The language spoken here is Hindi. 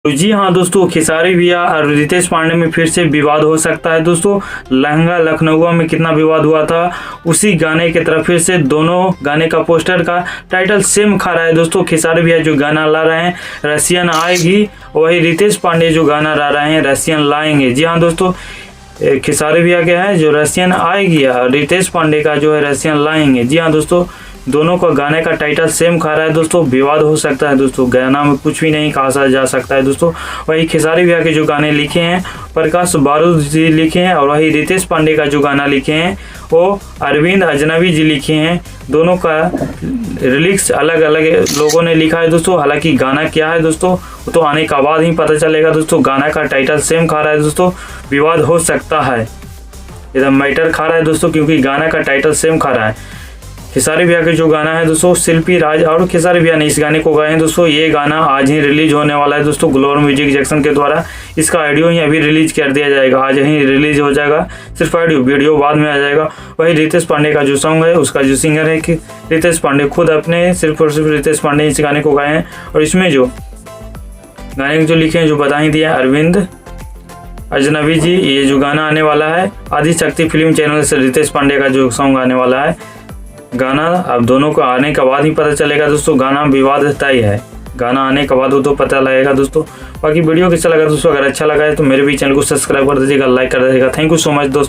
तो जी हाँ दोस्तों, खेसारी भैया और रितेश पांडे में फिर से विवाद हो सकता है दोस्तों। लहंगा लखनऊ में कितना विवाद हुआ था, उसी गाने की तरफ फिर से दोनों गाने का पोस्टर का टाइटल सेम खा रहा है दोस्तों। खेसारी भैया जो गाना ला रहे हैं रसियन आएगी, वही रितेश पांडे जो गाना ला रहे हैं रसियन लाएंगे। जी हाँ दोस्तों, खेसारी भैया क्या है जो रसियन आएगी और रितेश पांडे का जो है रसियन लाएंगे। जी हाँ दोस्तों, दोनों का गाने का टाइटल सेम खा रहा है दोस्तों। विवाद हो सकता है दोस्तों, गाना में कुछ भी नहीं कहा जा सकता है दोस्तों। वही खेसारी भैया के जो गाने लिखे हैं प्रकाश बारूद जी लिखे हैं, और वही रितेश पांडे का जो गाना लिखे हैं वो अरविंद अजनबी जी लिखे हैं। दोनों का लिरिक्स अलग अलग लोगों ने लिखा है दोस्तों। हालांकि गाना क्या है दोस्तों वो तो आने का बाद ही पता चलेगा दोस्तों। गाना का टाइटल सेम खा रहा है दोस्तों, विवाद हो सकता है, एकदम मैटर खा रहा है दोस्तों, क्योंकि गाना का टाइटल सेम खा रहा है। खेसारी भैया के जो गाना है दोस्तों शिल्पी राज और खेसारी भैया ने इस गाने को गाए हैं दोस्तों। ये गाना आज ही रिलीज होने वाला है दोस्तों ग्लोबल म्यूजिक जंक्शन के द्वारा। इसका ऑडियो ही अभी रिलीज कर दिया जाएगा, आज ही रिलीज हो जाएगा। सिर्फ ऑडियो, वीडियो बाद में आ जाएगा। वही रितेश पांडे का जो सॉन्ग है उसका जो सिंगर है कि रितेश पांडे खुद अपने सिर्फ और सिर्फ रितेश पांडे इस गाने को गाए हैं। और इसमें जो गाने जो लिखे हैं जो बधाई दिया अरविंद अजनबी जी। ये जो गाना आने वाला है आदिशक्ति फिल्म चैनल से रितेश पांडे का जो सॉन्ग आने वाला है गाना, अब दोनों को आने के बाद ही पता चलेगा दोस्तों। गाना विवाद तय है, गाना आने के बाद वो तो पता लगेगा दोस्तों। बाकी वीडियो कैसा लगा दोस्तों, अगर अच्छा लगा है तो मेरे भी चैनल को सब्सक्राइब कर दीजिएगा, लाइक कर दीजिएगा। थैंक यू सो मच दोस्तों।